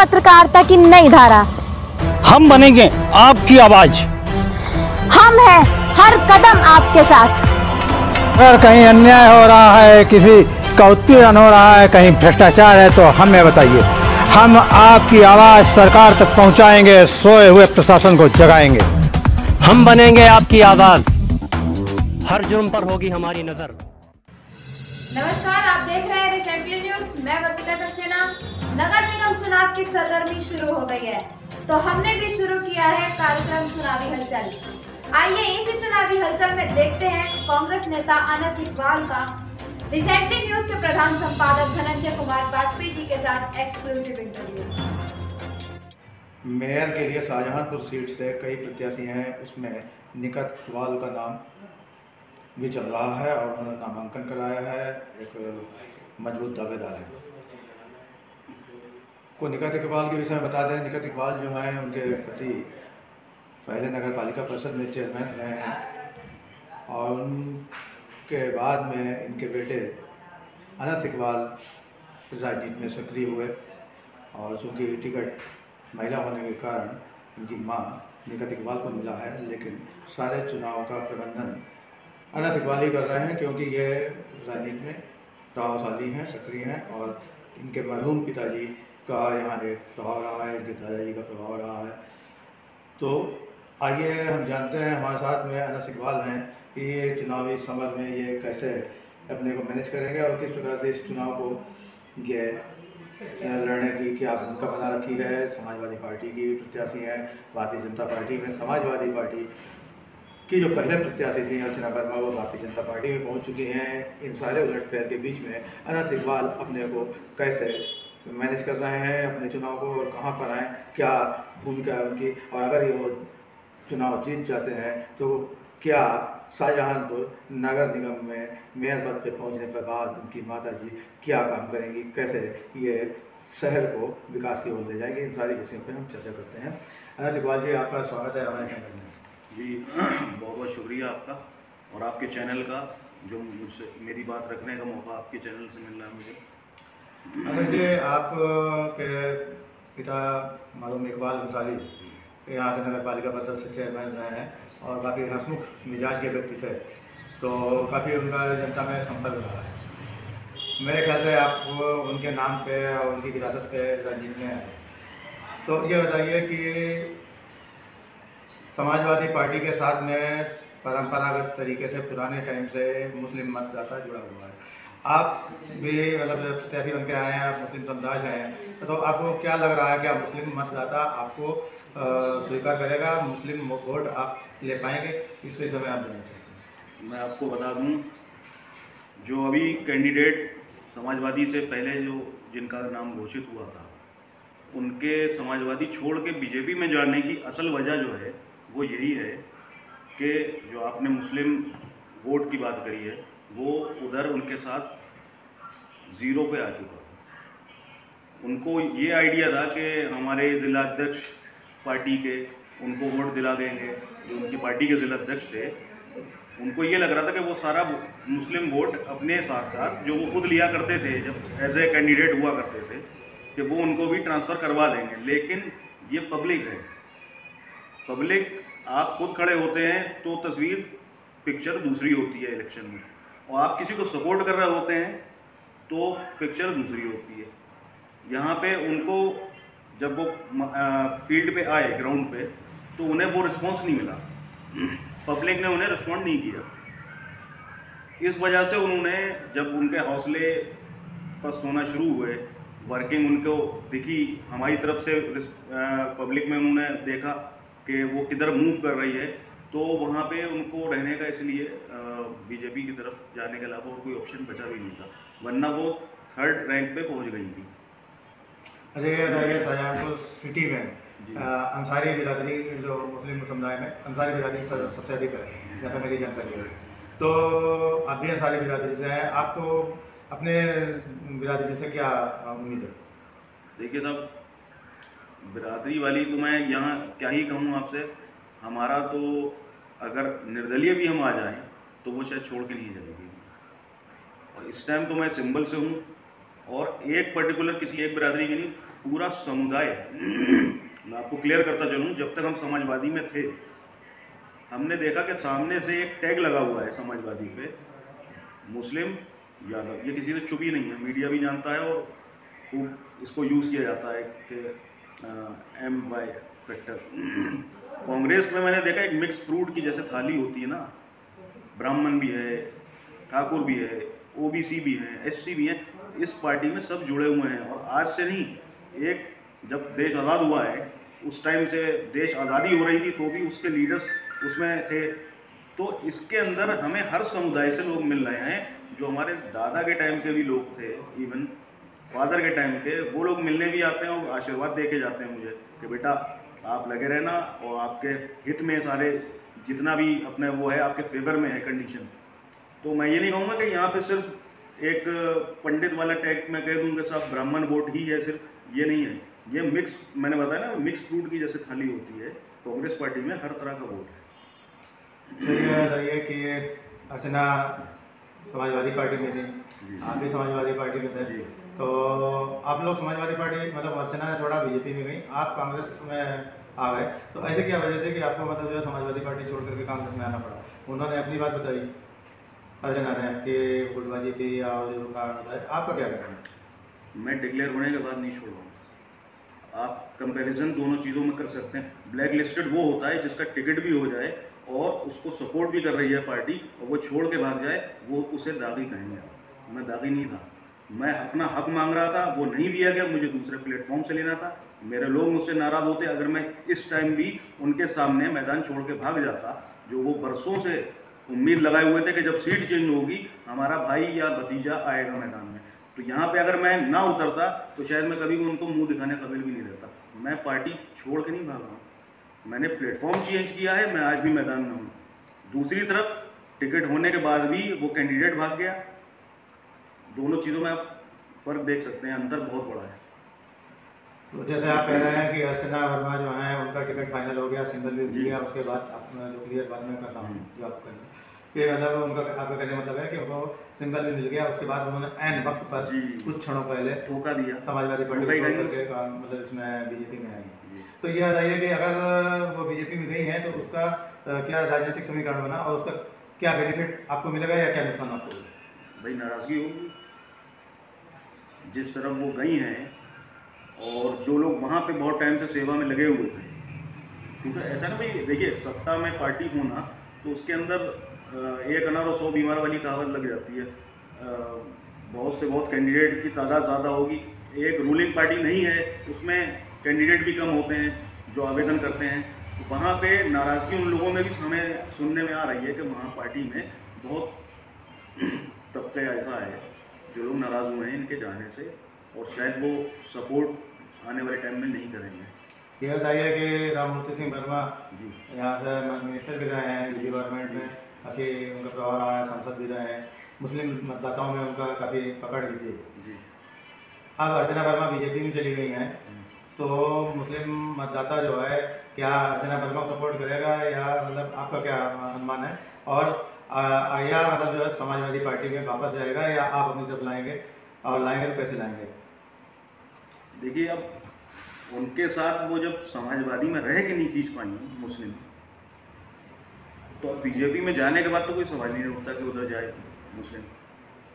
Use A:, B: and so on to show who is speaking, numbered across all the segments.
A: पत्रकारिता की नई धारा।
B: हम बनेंगे आपकी आवाज।
A: हम हैं हर कदम आपके साथ।
C: अगर कहीं अन्याय हो रहा है, किसी का उत्पीड़न हो रहा है, कहीं भ्रष्टाचार है, तो हमें बताइए। हम आपकी आवाज सरकार तक पहुंचाएंगे, सोए हुए प्रशासन को जगाएंगे।
D: हम बनेंगे आपकी आवाज, हर जुर्म पर होगी हमारी नजर।
E: नमस्कार, आप देख रहे हैं रिसेंटली न्यूज। मैं वर्तिका सक्सेना। नगर निगम चुनाव की सरगर्मी शुरू हो गई है, तो हमने भी शुरू किया है कार्यक्रम चुनावी हलचल। आइए इसी चुनावी हलचल में देखते हैं कांग्रेस नेता अनस इकबाल का रिसेंटली न्यूज के प्रधान संपादक धनंजय कुमार वाजपेयी जी के साथ एक्सक्लूसिव इंटरव्यू।
F: मेयर के लिए शाहजहांपुर सीट से कई प्रत्याशी हैं, उसमें निकत इकबाल का नाम भी चल रहा है और उन्होंने नामांकन कराया है। एक मजबूत दावेदार है। को निकत इकबाल के विषय में बता दें, निकत इकबाल जो हैं उनके पति पहले नगर पालिका परिषद में चेयरमैन रहे हैं और उनके बाद में इनके बेटे अनस इकबाल राजनीति में सक्रिय हुए और चूँकि टिकट महिला होने के कारण इनकी मां निकत इकबाल को मिला है, लेकिन सारे चुनाव का प्रबंधन अनस इकबाल ही कर रहे हैं क्योंकि ये राजनीति में प्रभावशाली हैं, सक्रिय हैं और इनके मरहूम पिताजी का यहाँ एक प्रभाव रहा है, इनके दादाजी का प्रभाव रहा है। तो आइए हम जानते हैं, हमारे साथ में अनस इकबाल हैं कि ये चुनावी समर में ये कैसे अपने को मैनेज करेंगे और किस प्रकार से इस चुनाव को ये लड़ने की क्या भूमिका बना रखी है। समाजवादी पार्टी की प्रत्याशी हैं, भारतीय जनता पार्टी में समाजवादी पार्टी की जो पहले प्रत्याशी थी अर्चना वर्मा, वो भारतीय जनता पार्टी में पहुंच चुकी हैं। इन सारे उलटफेर के बीच में अनस इकबाल अपने को कैसे मैनेज कर रहे हैं अपने चुनाव को और कहां पर हैं, क्या भूमिका है उनकी, और अगर ये वो चुनाव जीत जाते हैं तो क्या शाहजहांपुर नगर निगम में मेयर पद पर पहुंचने के बाद उनकी माताजी क्या काम करेंगी, कैसे ये शहर को विकास की ओर ले जाएंगे। इन सारी विषयों पर हम चर्चा करते हैं। अनस इकबाल जी, आपका स्वागत है हमारे चैनल में।
G: जी बहुत बहुत शुक्रिया आपका और आपके चैनल का, जो मुझसे मेरी बात रखने का मौका आपके चैनल से मिल रहा है मुझे।
F: अगर जी आपके पिता मरहूम इकबाल अंसारी यहाँ से नगर पालिका परिषद से चेयरमैन रहे हैं और काफ़ी हंसमुख मिजाज के व्यक्ति थे, तो काफ़ी उनका जनता में संपर्क रहा है। मेरे ख्याल से आप उनके नाम पे और उनकी विरासत पे राजनीति में आए, तो ये बताइए कि समाजवादी पार्टी के साथ में परंपरागत तरीके से पुराने टाइम से मुस्लिम मतदाता जुड़ा हुआ है। आप भी मतलब प्रत्याशी बन के आए हैं, आप मुस्लिम समुदाय से हैं, तो आपको क्या लग रहा है, क्या मुस्लिम मतदाता आपको स्वीकार करेगा, मुस्लिम वोट आप ले पाएंगे? इस विषय में आप जानना चाहते हैं।
G: मैं आपको बता दूं, जो अभी कैंडिडेट समाजवादी से पहले जो जिनका नाम घोषित हुआ था, उनके समाजवादी छोड़ के बीजेपी में जाने की असल वजह जो है वो यही है कि जो आपने मुस्लिम वोट की बात करी है, वो उधर उनके साथ ज़ीरो पे आ चुका था। उनको ये आइडिया था कि हमारे ज़िला अध्यक्ष पार्टी के उनको वोट दिला देंगे। जो उनकी पार्टी के ज़िला अध्यक्ष थे, उनको ये लग रहा था कि वो सारा मुस्लिम वोट अपने साथ साथ जो वो खुद लिया करते थे जब एज ए कैंडिडेट हुआ करते थे, कि वो उनको भी ट्रांसफ़र करवा देंगे। लेकिन ये पब्लिक है, पब्लिक आप खुद खड़े होते हैं तो तस्वीर पिक्चर दूसरी होती है इलेक्शन में, और आप किसी को सपोर्ट कर रहे होते हैं तो पिक्चर दूसरी होती है। यहाँ पे उनको जब वो फील्ड पे आए, ग्राउंड पे, तो उन्हें वो रिस्पांस नहीं मिला, पब्लिक ने उन्हें रिस्पॉन्ड नहीं किया। इस वजह से उन्होंने, जब उनके हौसले पस्त होना शुरू हुए, वर्किंग उनको दिखी हमारी तरफ से, पब्लिक में उन्होंने देखा कि वो किधर मूव कर रही है, तो वहाँ पे उनको रहने का इसलिए बीजेपी की तरफ जाने के अलावा और कोई ऑप्शन बचा भी नहीं था, वरना वो 3rd रैंक पे पहुँच गई थी।
F: अच्छा, ये बताइए शाहजहांपुर सिटी में अंसारी बिरादरी, जो मुस्लिम समुदाय में अंसारी बिरादरी सबसे अधिक है, जहाँ तक मेरी जानकारी है, तो आप भी अंसारी बिरादरी से हैं, आपको अपने बिरादरी से क्या उम्मीद है?
G: देखिए साहब, बिरादरी वाली तो मैं यहाँ क्या ही कहूँ आपसे। हमारा तो अगर निर्दलीय भी हम आ जाएं तो वो शायद छोड़ के नहीं जाएगी। और इस टाइम तो मैं सिंबल से हूँ और एक पर्टिकुलर किसी एक बिरादरी की नहीं, पूरा समुदाय। मैं आपको क्लियर करता चलूँ, जब तक हम समाजवादी में थे हमने देखा कि सामने से एक टैग लगा हुआ है समाजवादी पे, मुस्लिम यादव। ये किसी से चुप ही नहीं है, मीडिया भी जानता है और खूब इसको यूज़ किया जाता है कि MY फैक्टर। कांग्रेस में मैंने देखा एक मिक्स फ्रूट की जैसे थाली होती है ना, ब्राह्मण भी है, ठाकुर भी है, OBC भी है, SC भी है, इस पार्टी में सब जुड़े हुए हैं। और आज से नहीं, एक जब देश आज़ाद हुआ है उस टाइम से देश आज़ादी हो रही थी तो भी उसके लीडर्स उसमें थे। तो इसके अंदर हमें हर समुदाय से लोग मिल रहे हैं, जो हमारे दादा के टाइम के भी लोग थे, इवन फादर के टाइम के, वो लोग मिलने भी आते हैं और आशीर्वाद दे के जाते हैं मुझे कि बेटा आप लगे रहना और आपके हित में सारे जितना भी अपने वो है आपके फेवर में है कंडीशन। तो मैं ये नहीं कहूँगा कि यहाँ पे सिर्फ एक पंडित वाला टैग मैं कह दूँ कि साहब ब्राह्मण वोट ही है, सिर्फ ये नहीं है। ये मिक्स, मैंने बताया ना, मिक्स फ्रूट की जैसे थाली होती है, कांग्रेस पार्टी में हर तरह का वोट है।
F: सही है कि अर्चना समाजवादी पार्टी में थी, आप भी समाजवादी पार्टी में थे, तो आप लोग समाजवादी पार्टी मतलब अर्चना ने छोड़ा BJP में गई, आप कांग्रेस में आ गए, तो ऐसे क्या वजह थी कि आपको मतलब जो है समाजवादी पार्टी छोड़ करके कांग्रेस में आना पड़ा? उन्होंने अपनी बात बताई अर्चना ने कि गुटबाजी थी और जो कारण बताया, आपका क्या कहना है?
G: मैं डिक्लेयर होने के बाद नहीं छोड़ा। आप कंपैरिजन दोनों चीज़ों में कर सकते हैं। ब्लैक लिस्टेड वो होता है जिसका टिकट भी हो जाए और उसको सपोर्ट भी कर रही है पार्टी और वो छोड़ के भाग जाए, वो उसे दागी कहेंगे आप। मैं दागी नहीं था, मैं अपना हक मांग रहा था, वो नहीं दिया गया, मुझे दूसरे प्लेटफॉर्म से लेना था। मेरे लोग मुझसे नाराज़ होते अगर मैं इस टाइम भी उनके सामने मैदान छोड़ के भाग जाता, जो वो बरसों से उम्मीद लगाए हुए थे कि जब सीट चेंज होगी हमारा भाई या भतीजा आएगा मैदान में। तो यहाँ पे अगर मैं ना उतरता तो शायद मैं कभी उनको मुंह दिखाने काबिल भी नहीं रहता। मैं पार्टी छोड़ के नहीं भागा हूँ, मैंने प्लेटफॉर्म चेंज किया है, मैं आज भी मैदान में हूँ। दूसरी तरफ टिकट होने के बाद भी वो कैंडिडेट भाग गया। दोनों चीज़ों में आप फ़र्क देख सकते हैं, अंतर बहुत बड़ा है।
F: तो जैसे आप कह रहे हैं कि अर्चना वर्मा जो है उनका टिकट फाइनल हो गया, सिंगल भी मिल गया, उसके बाद अपना जो क्लियर बाद में कर रहा हूँ जो आप करें कि मतलब उनका आपका कहने मतलब है कि उनको सिंगल भी मिल गया, उसके बाद उन्होंने ऐन वक्त पर कुछ क्षणों पहले
G: धोखा दिया,
F: समाजवादी पार्टी छोड़ करके मतलब इसमें BJP में आई। तो ये बताइए कि अगर वो BJP में गई हैं तो उसका क्या राजनीतिक समीकरण बना और उसका क्या बेनिफिट आपको मिलेगा या क्या नुकसान आपको?
G: भाई नाराज़गी होगी जिस तरफ वो गई हैं, और जो लोग वहाँ पे बहुत टाइम से सेवा में लगे हुए थे, क्योंकि ऐसा ना भाई देखिए सत्ता में पार्टी होना तो उसके अंदर एक अनार और 100 बीमार वाली कहावत लग जाती है। बहुत से बहुत कैंडिडेट की तादाद ज़्यादा होगी, एक रूलिंग पार्टी नहीं है उसमें कैंडिडेट भी कम होते हैं जो आवेदन करते हैं, तो वहाँ पे नाराज़गी उन लोगों में भी हमें सुनने में आ रही है कि वहाँ पार्टी में बहुत तबका ऐसा है जो लोग नाराज़ हुए हैं इनके जाने से, और शायद वो सपोर्ट आने वाले टाइम में नहीं करेंगे।
F: ये बताइए कि राममूर्ति सिंह वर्मा
G: जी
F: यहाँ से मिनिस्टर भी रहे हैं दिल्ली गवर्नमेंट में, काफ़ी उनका प्रभाव रहा है, सांसद भी रहे हैं, मुस्लिम मतदाताओं में उनका काफ़ी पकड़ भी थी।
G: जी
F: अब अर्चना वर्मा BJP में चली गई हैं, तो मुस्लिम मतदाता जो है क्या अर्चना वर्मा को सपोर्ट करेगा या मतलब आपका क्या अनुमान है? और या मतलब जो है समाजवादी पार्टी में वापस जाएगा या आप अपनी तरफ लाएंगे, और लाएंगे तो कैसे लाएंगे?
G: देखिए अब उनके साथ वो जब समाजवादी में रह के नहीं खींच पाई मुस्लिम, तो अब BJP में जाने के बाद तो कोई सवाल ही नहीं उठता कि उधर जाए मुस्लिम।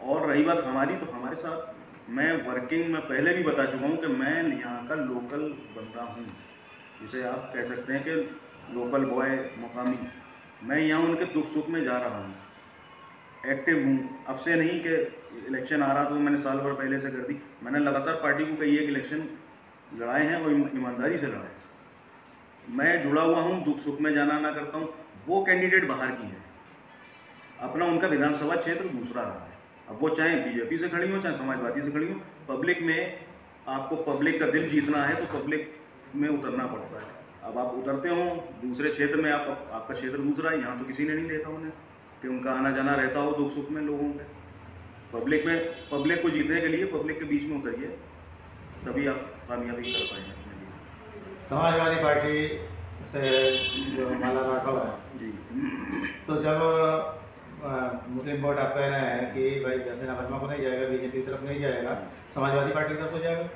G: और रही बात हमारी, तो हमारे साथ मैं वर्किंग में पहले भी बता चुका हूँ कि मैं यहाँ का लोकल बंदा हूँ, जिसे आप कह सकते हैं कि लोकल बॉय मकामी। मैं यहाँ उनके दुख सुख में जा रहा हूँ, एक्टिव हूँ। अब से नहीं कि इलेक्शन आ रहा तो मैंने साल भर पहले से कर दी, मैंने लगातार पार्टी को कई एक इलेक्शन लड़ाए हैं और ईमानदारी से लड़ाए। मैं जुड़ा हुआ हूँ, दुख सुख में जाना ना करता हूँ। वो कैंडिडेट बाहर की है, अपना उनका विधानसभा क्षेत्र दूसरा रहा है। अब वो चाहे BJP से खड़ी हो चाहे समाजवादी से खड़ी हो, पब्लिक में आपको पब्लिक का दिल जीतना है तो पब्लिक में उतरना पड़ता है। अब आप उतरते हो दूसरे क्षेत्र में, आपका क्षेत्र दूसरा है, यहाँ तो किसी ने नहीं देखा उन्हें कि उनका आना जाना रहता हो दुख सुख में लोगों के। पब्लिक में, पब्लिक को जीतने के लिए पब्लिक के बीच में उतरिए, तभी आप कामयाबी कर पाएंगे अपने लिए।
F: समाजवादी पार्टी से जो माला राठौर है
G: जी,
F: तो जब मुस्लिम वोट आप कह रहे हैं कि भाई हसीना वर्मा को नहीं जाएगा, बीजेपी की तरफ नहीं जाएगा, समाजवादी पार्टी की तरफ तो जाएगा।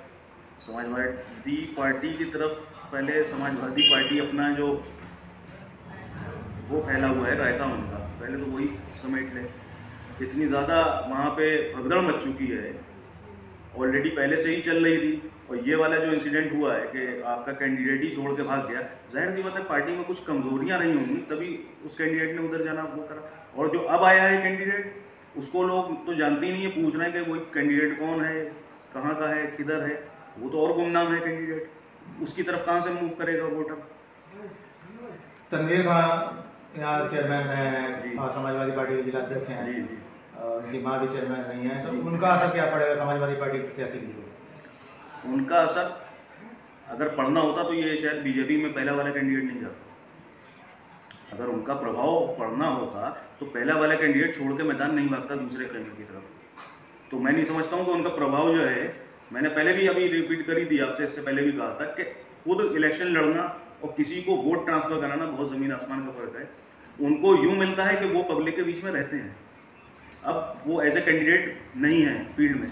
G: समाजवादी पार्टी की तरफ पहले समाजवादी पार्टी अपना जो वो फैला हुआ है रायता उनका, पहले तो वही समेट ले। इतनी ज़्यादा वहाँ पे भगदड़ मच चुकी है, ऑलरेडी पहले से ही चल रही थी, और ये वाला जो इंसिडेंट हुआ है कि आपका कैंडिडेट ही छोड़ के भाग गया, जाहिर सी बात है पार्टी में कुछ कमजोरियां नहीं होंगी, तभी उस कैंडिडेट ने उधर जाना वो करा। और जो अब आया है कैंडिडेट, उसको लोग तो जानते ही नहीं है, पूछ रहे हैं कि वो कैंडिडेट कौन है, कहाँ का है, किधर है, वो तो और गुमनाम है कैंडिडेट, उसकी तरफ कहाँ से मूव करेगा वोटर।
F: तनवीर खान यहाँ चेयरमैन है और समाजवादी पार्टी के जिला अध्यक्ष हैं,
G: जी
F: और उनकी माँ भी चेयरमैन नहीं है, तो उनका असर क्या पड़ेगा समाजवादी पार्टी प्रत्याशी के लिए?
G: उनका असर अगर पढ़ना होता तो ये शायद बीजेपी में पहला वाला कैंडिडेट नहीं जाता। अगर उनका प्रभाव पढ़ना होता तो पहला वाला कैंडिडेट छोड़ के मैदान नहीं भागता दूसरे खेमे की तरफ। तो मैं नहीं समझता हूँ कि उनका प्रभाव जो है, मैंने पहले भी अभी रिपीट करी थी आपसे, इससे पहले भी कहा था कि खुद इलेक्शन लड़ना और किसी को वोट ट्रांसफ़र कराना बहुत ज़मीन आसमान का फ़र्क है। उनको यूँ मिलता है कि वो पब्लिक के बीच में रहते हैं, अब वो एज ए कैंडिडेट नहीं है फील्ड में,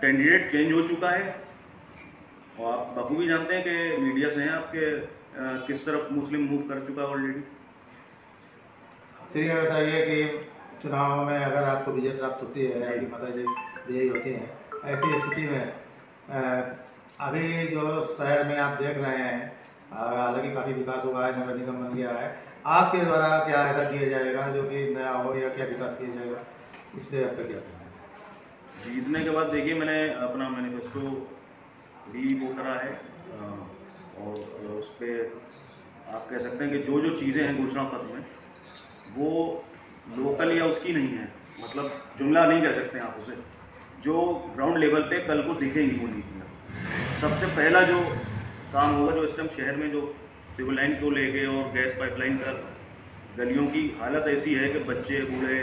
G: कैंडिडेट चेंज हो चुका है। और आप बखूबी जानते हैं कि मीडिया से हैं आपके किस तरफ मुस्लिम मूव कर चुका है ऑलरेडी।
F: चलिए बताइए कि चुनाव में अगर आपको विजय प्राप्त होती है, आपकी माता जी विजयी होती हैं, ऐसी स्थिति में अभी जो शहर में आप देख रहे हैं, हालांकि काफ़ी विकास हुआ है, नगर निगम बन गया है, आपके द्वारा क्या ऐसा किया जाएगा जो कि नया हो, या क्या विकास किया जाएगा, इसलिए आपका क्या कहना है?
G: जीतने के बाद देखिए मैंने अपना मैनिफेस्टो भी वो करा है, और उस पर आप कह सकते हैं कि जो जो चीज़ें हैं घोषणा पत्र में वो लोकल या उसकी नहीं है, मतलब जुमला नहीं कह सकते हैं आप उसे, जो ग्राउंड लेवल पे कल को दिखेंगी वो नीतियाँ। सबसे पहला जो काम होगा, जो इस टाइम शहर में जो सिविल लाइन को लेके और गैस पाइपलाइन का, गलियों की हालत ऐसी है कि बच्चे बूढ़े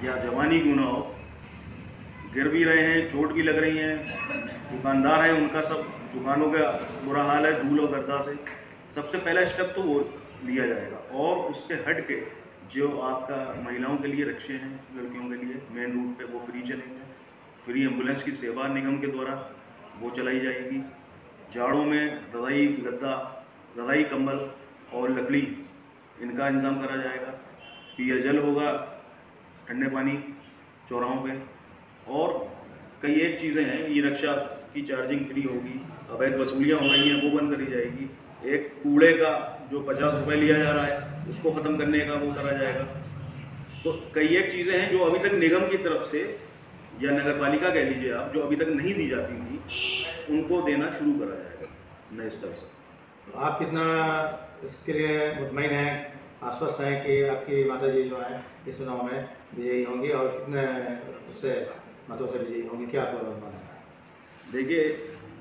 G: या जवानी क्यों ना हो, गिर भी रहे हैं, चोट भी लग रही हैं, दुकानदार हैं उनका सब दुकानों का बुरा हाल है धूल और गर्दा से। सबसे पहला स्टेप तो वो लिया जाएगा, और उससे हट के जो आपका महिलाओं के लिए रिक्शे हैं, लड़कियों के लिए मेन रूट पे वो फ्री चलेंगे, फ्री एम्बुलेंस की सेवा निगम के द्वारा वो चलाई जाएगी। जाड़ों में रज़ाई गद्दा, रज़ाई कंबल और लकड़ी इनका इंतज़ाम करा जाएगा। पेयजल होगा, ठंडे पानी चौराहों पे, और कई एक चीज़ें हैं, ई रिक्शा की चार्जिंग फ्री होगी, अवैध वसूलियाँ हो रही हैं वो बंद करी जाएगी, एक कूड़े का जो 50 रुपये लिया जा रहा है उसको ख़त्म करने का वो करा जाएगा। तो कई एक चीज़ें हैं जो अभी तक निगम की तरफ से या नगर पालिका कह लीजिए आप, जो अभी तक नहीं दी जाती थी, उनको देना शुरू करा जाएगा नए स्तर से।
F: तो आप कितना इसके लिए मुतमईन हैं, आश्वस्त हैं कि आपकी माता जी जो है इस चुनाव में विजयी होंगी, और कितने उससे मतों से विजयी होंगी, क्या आपको अनुमान है?
G: देखिए,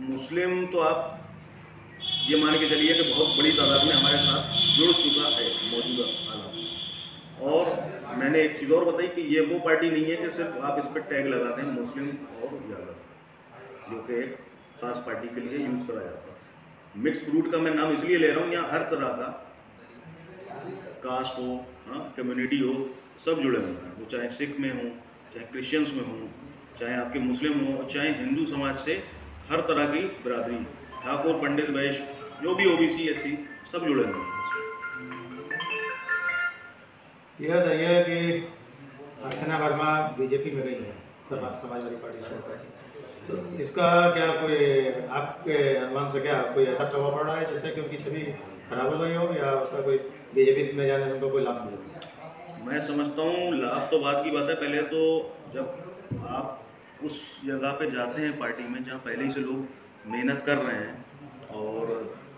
G: मुस्लिम तो आप ये मान के चलिए कि बहुत बड़ी तादाद में हमारे साथ जुड़ चुका है मौजूदा हालात में। और मैंने एक चीज़ और बताई कि ये वो पार्टी नहीं है कि सिर्फ आप इस पर टैग लगाते हैं मुस्लिम और यादव, जो कि एक ख़ास पार्टी के लिए यूज़ करा जाता है। मिक्स फ्रूट का मैं नाम इसलिए ले रहा हूँ, यहाँ हर तरह का कास्ट हो, कम्युनिटी हो, सब जुड़े हुए हैं। वो चाहे सिख में हो, चाहे क्रिश्चियंस में हो, चाहे आपके मुस्लिम हो, चाहे हिंदू समाज से हर तरह की बिरादरी, ठाकुर, पंडित, वैश्य, जो भी ओबीसी एससी, सब जुड़े हुए हैं।
F: यह बताइए कि अर्चना वर्मा बीजेपी में गई है समाजवादी पार्टी छोड़कर, तो इसका क्या कोई आपके अनुमान से क्या कोई ऐसा प्रभाव पड़ रहा है जिससे कि उनकी छवि खराब हो गई हो, या उसका कोई बीजेपी में जाने से उनको कोई लाभ मिलेगा?
G: मैं समझता हूँ लाभ तो बात की बात है। पहले तो जब आप उस जगह पे जाते हैं पार्टी में जहाँ पहले ही से लोग मेहनत कर रहे हैं और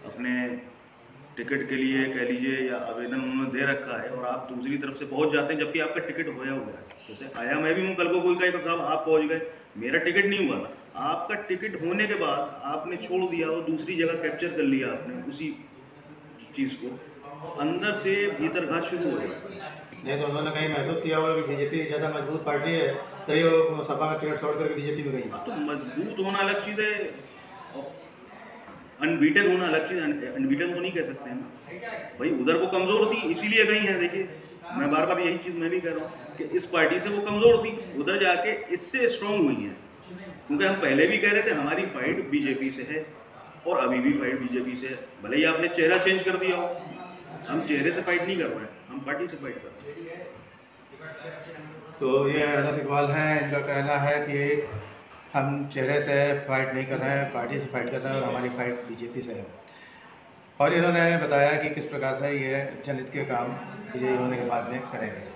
G: अपने टिकट के लिए कह लीजिए या आवेदन उन्होंने दे रखा है, और आप दूसरी तरफ से पहुंच जाते हैं जबकि आपका टिकट होया हुआ है। जैसे आया मैं भी हूँ, कल को कोई कहे तो साहब आप पहुंच गए, मेरा टिकट नहीं हुआ था, आपका टिकट होने के बाद आपने छोड़ दिया और दूसरी जगह कैप्चर कर लिया आपने उसी चीज़ को, अंदर से भीतर घात शुरू हो जाता है।
F: नहीं तो उन्होंने कहीं महसूस किया होगा कि बीजेपी ज़्यादा मजबूत पार्टी है, तभी वो सपा का टिकट छोड़ करके बीजेपी में गई।
G: तो मजबूत होना अलग चीज़ है, अनबीटन होना अलग चीज़ है। अनबीटन तो नहीं कह सकते हैं ना भाई, उधर वो कमज़ोर थी इसीलिए गई हैं। देखिए मैं बार बार यही चीज़ मैं भी कह रहा हूँ कि इस पार्टी से वो कमज़ोर थी, उधर जाके इससे स्ट्रांग हुई हैं। क्योंकि हम पहले भी कह रहे थे हमारी फाइट बीजेपी से है और अभी भी फाइट बीजेपी से है। भले ही आपने चेहरा चेंज कर दिया हो, हम चेहरे से फाइट नहीं कर रहे हैं, हम पार्टी से फाइट कर रहे हैं।
F: तो ये अनस इकबाल हैं, इनका कहना है कि हम चेहरे से फाइट नहीं कर रहे हैं, पार्टी से फाइट कर रहे हैं और हमारी फाइट बीजेपी से है। और इन्होंने बताया कि किस प्रकार से ये जनहित के काम विजयी होने के बाद में करेंगे।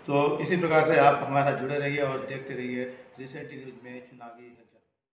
F: तो इसी प्रकार से आप हमारे साथ जुड़े रहिए और देखते रहिए रिसेंट न्यूज़ में चुनावी